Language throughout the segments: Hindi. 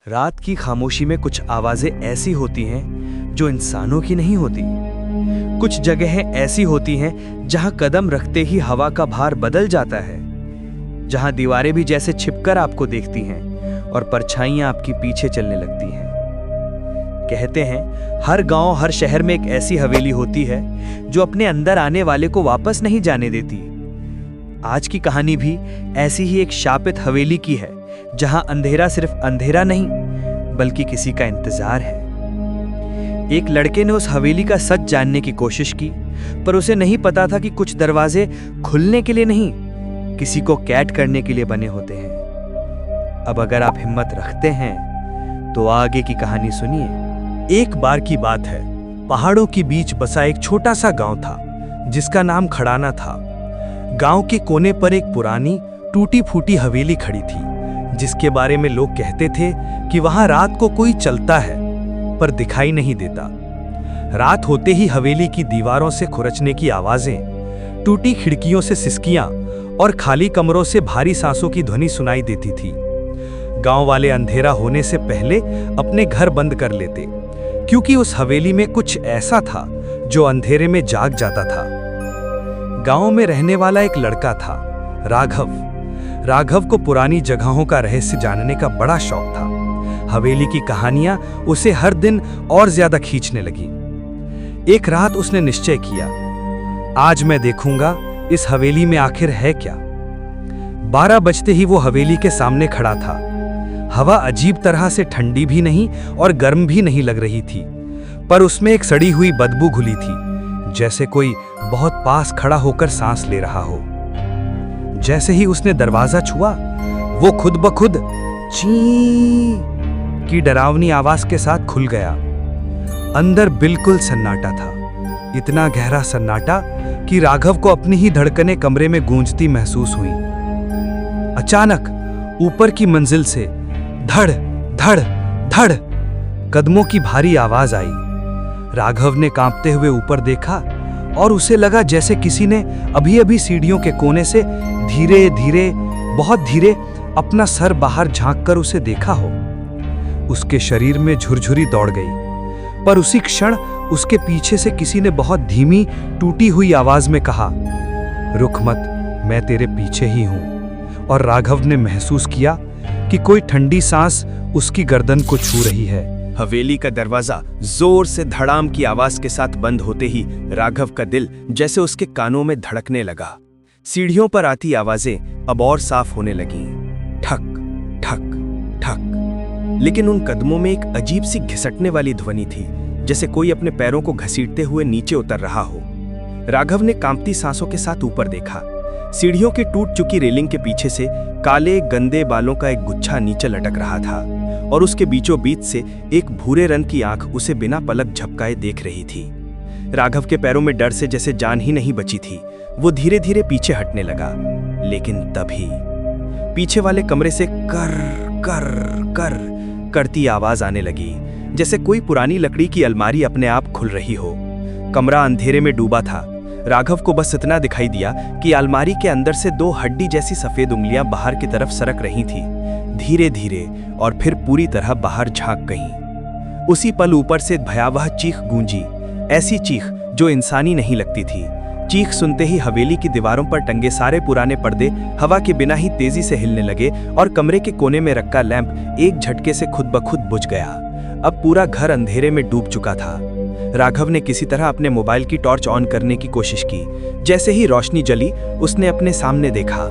रात की खामोशी में कुछ आवाजें ऐसी होती हैं जो इंसानों की नहीं होती। कुछ जगहें ऐसी होती हैं जहां कदम रखते ही हवा का भार बदल जाता है, जहां दीवारें भी जैसे छिपकर आपको देखती हैं और परछाइयां आपके पीछे चलने लगती हैं। कहते हैं हर गांव, हर शहर में एक ऐसी हवेली होती है जो अपने अंदर आने वाले को वापस नहीं जाने देती। आज की कहानी भी ऐसी ही एक शापित हवेली की है, जहां अंधेरा सिर्फ अंधेरा नहीं बल्कि किसी का इंतजार है। एक लड़के ने उस हवेली का सच जानने की कोशिश की, पर उसे नहीं पता था कि कुछ दरवाजे खुलने के लिए नहीं, किसी को कैद करने के लिए बने होते हैं। अब अगर आप हिम्मत रखते हैं तो आगे की कहानी सुनिए। एक बार की बात है, पहाड़ों के बीच बसा एक छोटा सा गांव था जिसका नाम खड़ाना था। गांव के कोने पर एक पुरानी टूटी फूटी हवेली खड़ी थी, जिसके बारे में लोग कहते थे कि वहां रात को कोई चलता है पर दिखाई नहीं देता। रात होते ही हवेली की दीवारों से खुरचने की आवाजें, टूटी खिड़कियों से सिसकियां और खाली कमरों से भारी सांसों की ध्वनि सुनाई देती थी। गांव वाले अंधेरा होने से पहले अपने घर बंद कर लेते, क्योंकि उस हवेली में कुछ ऐसा था जो अंधेरे में जाग जाता था। गांव में रहने वाला एक लड़का था, राघव को पुरानी जगहों का रहस्य जानने का बड़ा शौक था। हवेली की कहानियां उसे हर दिन और ज्यादा खींचने लगी। एक रात उसने निश्चय किया, आज मैं देखूंगा इस हवेली में आखिर है क्या। 12 बजते ही वो हवेली के सामने खड़ा था। हवा अजीब तरह से ठंडी भी नहीं और गर्म भी नहीं लग रही थी, पर उसमें एक सड़ी हुई बदबू घुली थी, जैसे कोई बहुत पास खड़ा होकर सांस ले रहा हो। जैसे ही उसने दरवाजा छुआ, वो खुद ब खुद ची की डरावनी आवाज के साथ खुल गया। अंदर बिल्कुल सन्नाटा था, इतना गहरा सन्नाटा कि राघव को अपनी ही धड़कनें कमरे में गूंजती महसूस हुई। अचानक ऊपर की मंजिल से धड़ धड़ धड़ कदमों की भारी आवाज आई। राघव ने कांपते हुए ऊपर देखा और उसे लगा जैसे किसी ने अभी अभी सीढ़ियों के कोने से धीरे धीरे, बहुत धीरे अपना सर बाहर झांककर उसे देखा हो। उसके शरीर में झुरझुरी दौड़ गई, पर उसी क्षण उसके पीछे से किसी ने बहुत धीमी टूटी हुई आवाज में कहा, रुक मत, मैं तेरे पीछे ही हूं। और राघव ने महसूस किया कि कोई ठंडी सांस उसकी गर्दन को छू रही है। हवेली का दरवाजा जोर से धड़ाम की आवाज के साथ बंद होते ही राघव का दिल जैसे उसके कानों में धड़कने लगा। सीढ़ियों पर आती आवाजें अब और साफ होने लगीं, ठक ठक ठक। लेकिन उन कदमों में एक अजीब सी घिसटने वाली ध्वनि थी, जैसे कोई अपने पैरों को घसीटते हुए नीचे उतर रहा हो। राघव ने कांपती सांसों के साथ ऊपर देखा। सीढ़ियों की टूट चुकी रेलिंग के पीछे से काले गंदे बालों का एक गुच्छा नीचे लटक रहा था, और उसके बीचों बीच से एक भूरे रंग की आंख उसे बिना पलक झपकाए देख रही थी। राघव के पैरों में डर से जैसे जान ही नहीं बची थी। वो धीरे धीरे पीछे हटने लगा, लेकिन तभी पीछे वाले कमरे से कर कर कर करती आवाज आने लगी, जैसे कोई पुरानी लकड़ी की अलमारी अपने आप खुल रही हो। कमरा अंधेरे में डूबा था। राघव को बस इतना दिखाई दिया कि अलमारी के अंदर से 2 हड्डी जैसी सफेद उंगलियां बाहर की तरफ सरक रही थी, धीरे धीरे, और फिर पूरी तरह बाहर झांक गईं। उसी पल ऊपर से भयावह चीख गूंजी, ऐसी चीख जो इंसानी नहीं लगती थी। चीख सुनते ही हवेली की दीवारों पर टंगे सारे पुराने पर्दे हवा के बिना ही तेजी से हिलने लगे, और कमरे के कोने में रखा लैंप एक झटके से खुद ब खुद बुझ गया। अब पूरा घर अंधेरे में डूब चुका था। राघव ने किसी तरह अपने मोबाइल की टॉर्च ऑन करने की कोशिश की। जैसे ही रोशनी जली, उसने अपने सामने देखा।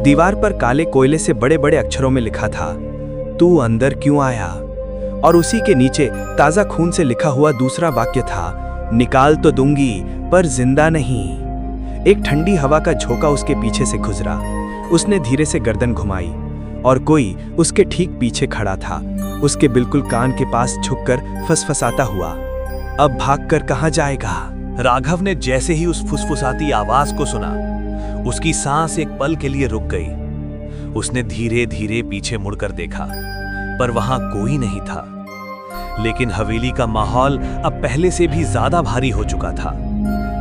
दीवार पर काले कोयले से बड़े बड़े अक्षरों में लिखा था, तू अंदर क्यों आया? और उसी के नीचे ताजा खून से लिखा हुआ दूसरा वाक्य था, निकाल तो दूंगी पर जिंदा नहीं। एक ठंडी हवा का झोंका उसके पीछे से गुजरा। उसने धीरे से गर्दन घुमाई, और कोई उसके ठीक पीछे खड़ा था, उसके बिल्कुल कान के पास झुककर फसफसाता हुआ, अब भागकर कहां जाएगा? राघव ने जैसे ही उस फुसफुसाती आवाज को सुना, उसकी सांस एक पल के लिए रुक गई। उसने धीरे धीरे पीछे मुड़कर देखा, पर वहां कोई नहीं था। लेकिन हवेली का माहौल अब पहले से भी ज्यादा भारी हो चुका था।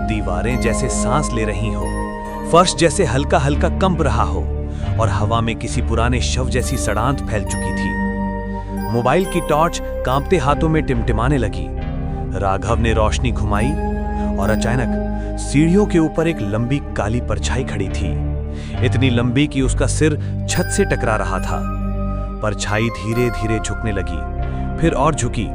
दीवारें जैसे सांस ले रही हो, फर्श जैसे हल्का हल्का कंप रहा हो, और हवा में किसी पुराने शव जैसी सड़ांत फैल चुकी थी। मोबाइल की टॉर्च कांपते हाथों में टिमटिमाने लगी। राघव ने रोशनी घुमाई और अचानक सीढ़ियों के ऊपर एक लंबी काली परछाई खड़ी थी, इतनी लंबी कि उसका सिर छत से टकरा रहा था। परछाई धीरे धीरे झुकने लगी, फिर और झुकी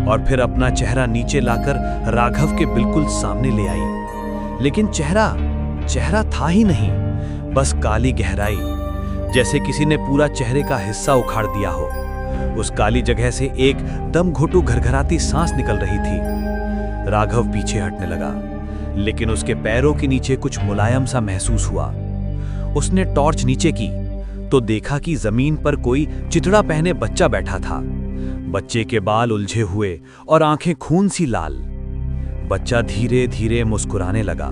और फिर अपना चेहरा नीचे लाकर राघव के बिल्कुल सामने ले आई। लेकिन चेहरा था ही नहीं, बस काली गहराई, जैसे किसी ने पूरा चेहरे का हिस्सा उखाड़ दिया हो। उस काली जगह से एक दम घुटू घरघराती सांस निकल रही थी। राघव पीछे हटने लगा, लेकिन उसके पैरों के नीचे कुछ मुलायम सा महसूस हुआ। उसने टॉर्च नीचे की तो देखा कि जमीन पर कोई चितड़ा पहने बच्चा बैठा था। बच्चे के बाल उलझे हुए और आंखें खून सी लाल। बच्चा धीरे धीरे मुस्कुराने लगा,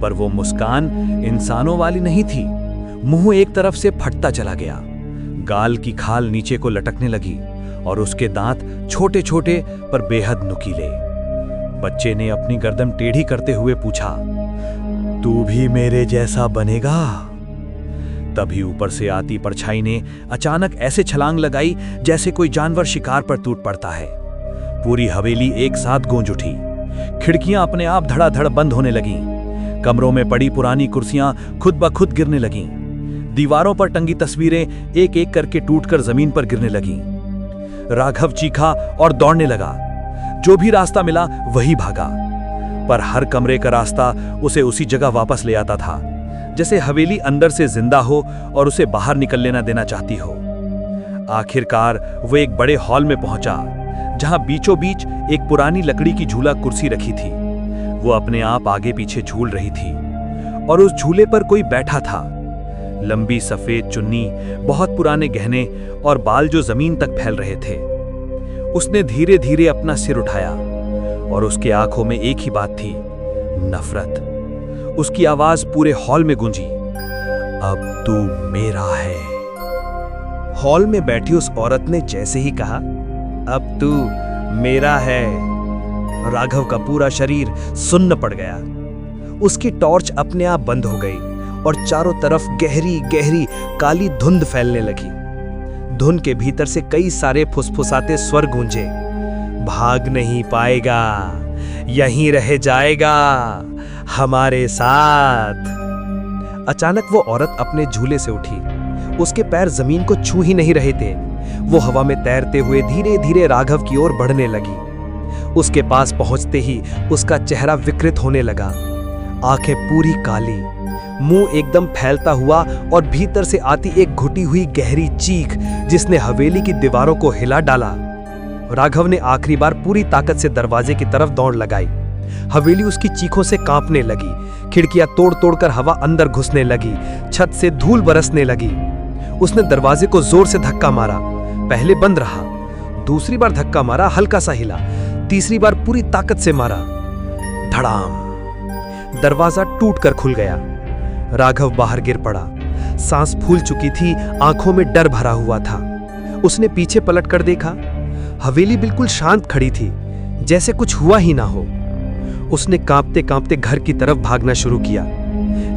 पर वो मुस्कान इंसानों वाली नहीं थी। मुंह एक तरफ से फटता चला गया, गाल की खाल नीचे को लटकने लगी और उसके दांत छोटे छोटे पर बेहद नुकीले। बच्चे ने अपनी गर्दन टेढ़ी करते हुए पूछा, तू भी मेरे जैसा बनेगा? तभी ऊपर से आती परछाई ने अचानक ऐसे छलांग लगाई जैसे कोई जानवर शिकार पर टूट पड़ता है। पूरी हवेली एक साथ गूंज उठी। खिड़कियां अपने आप धड़ाधड़ बंद होने लगीं। कमरों में पड़ी पुरानी कुर्सियां खुद ब खुद गिरने लगीं। दीवारों पर टंगी तस्वीरें एक एक करके टूटकर जमीन पर गिरने लगीं। राघव चीखा और दौड़ने लगा। जो भी रास्ता मिला वही भागा, पर हर कमरे का रास्ता उसे उसी जगह वापस ले आता था, जैसे हवेली अंदर से जिंदा हो और उसे बाहर निकलने न देना चाहती हो। आखिरकार वो एक बड़े हॉल में पहुंचा, जहां बीचों बीच एक पुरानी लकड़ी की झूला कुर्सी रखी थी। वो अपने आप आगे पीछे झूल रही थी और उस झूले पर कोई बैठा था। लंबी सफेद चुन्नी, बहुत पुराने गहने और बाल जो जमीन तक फैल रहे थे। उसने धीरे धीरे अपना सिर उठाया और उसके आंखों में एक ही बात थी, नफरत। उसकी आवाज पूरे हॉल में गूंजी, अब तू मेरा है। हॉल में बैठी उस औरत ने जैसे ही कहा, अब तू मेरा है, राघव का पूरा शरीर सुन्न पड़ गया। उसकी टॉर्च अपने आप बंद हो गई और चारों तरफ गहरी गहरी काली धुंध फैलने लगी। धुंध के भीतर से कई सारे फुसफुसाते स्वर गूंजे, भाग नहीं पाएगा, यहीं रह जाएगा हमारे साथ। अचानक वो औरत अपने झूले से उठी। उसके पैर जमीन को छू ही नहीं रहे थे। वो हवा में तैरते हुए धीरे धीरे राघव की ओर बढ़ने लगी। उसके पास पहुंचते ही उसका चेहरा विकृत होने लगा, आंखें पूरी काली, मुंह एकदम फैलता हुआ और भीतर से आती एक घुटी हुई गहरी चीख जिसने हवेली की दीवारों को हिला डाला। राघव ने आखिरी बार पूरी ताकत से दरवाजे की तरफ दौड़ लगाई। हवेली उसकी चीखों से कांपने लगी। खिड़कियां तोड़ तोड़कर हवा अंदर घुसने लगी। छत से धूल बरसने लगी। उसने दरवाजे को जोर से धक्का मारा। पहले बंद रहा, दूसरी बार धक्का मारा, हल्का सा हिला, तीसरी बार पूरी ताकत से मारा। धड़ाम! दरवाजा टूटकर खुल गया। राघव बाहर गिर पड़ा। सांस फूल चुकी थी, आंखों में डर भरा हुआ था। उसने पीछे पलट कर देखा। हवेली बिल्कुल शांत खड़ी थी, जैसे कुछ हुआ ही ना हो। उसने कांपते कांपते घर की तरफ भागना शुरू किया,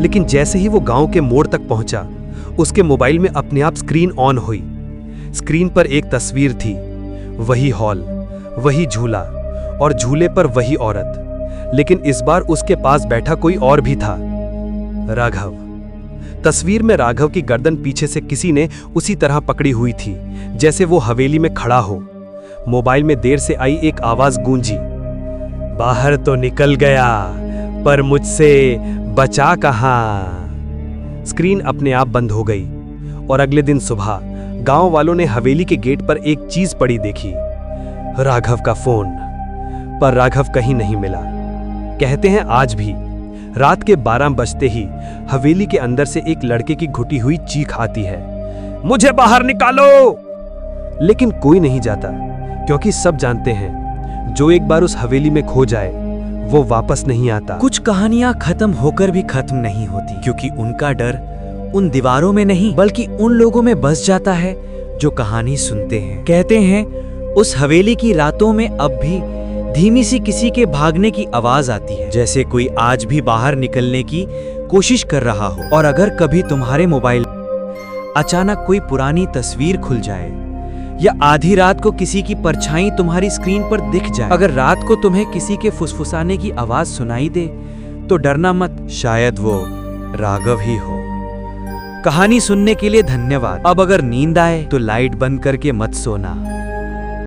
लेकिन जैसे ही वो गांव के मोड़ तक पहुंचा, उसके मोबाइल में अपने आप स्क्रीन ऑन हुई। स्क्रीन पर एक तस्वीर थी, वही हॉल, वही झूला और झूले पर वही औरत, लेकिन इस बार उसके पास बैठा कोई और भी था, राघव। तस्वीर में राघव की गर्दन पीछे से किसी ने उसी तरह पकड़ी हुई थी जैसे वो हवेली में खड़ा हो। मोबाइल में देर से आई एक आवाज गूंजी, बाहर तो निकल गया पर मुझसे बचा कहां। स्क्रीन अपने आप बंद हो गई और अगले दिन सुबह गांव वालों ने हवेली के गेट पर एक चीज पड़ी देखी, राघव का फोन। पर राघव कहीं नहीं मिला। कहते हैं आज भी रात के 12 बजते ही हवेली के अंदर से एक लड़के की घुटी हुई चीख आती है, मुझे बाहर निकालो। लेकिन कोई नहीं जाता, क्योंकि सब जानते हैं जो एक बार उस हवेली में खो जाए वो वापस नहीं आता। कुछ कहानियां खत्म होकर भी खत्म नहीं होती, क्योंकि उनका डर उन दीवारों में नहीं बल्कि उन लोगों में बस जाता है जो कहानी सुनते हैं। कहते हैं उस हवेली की रातों में अब भी धीमी सी किसी के भागने की आवाज आती है, जैसे कोई आज भी बाहर निकलने की कोशिश कर रहा हो। और अगर कभी तुम्हारे मोबाइल अचानक कोई पुरानी तस्वीर खुल जाए या आधी रात को किसी की परछाई तुम्हारी स्क्रीन पर दिख जाए। अगर रात को तुम्हें किसी के फुसफुसाने की आवाज सुनाई दे तो डरना मत, शायद वो राघव ही हो। कहानी सुनने के लिए धन्यवाद। अब अगर नींद आए तो लाइट बंद करके मत सोना।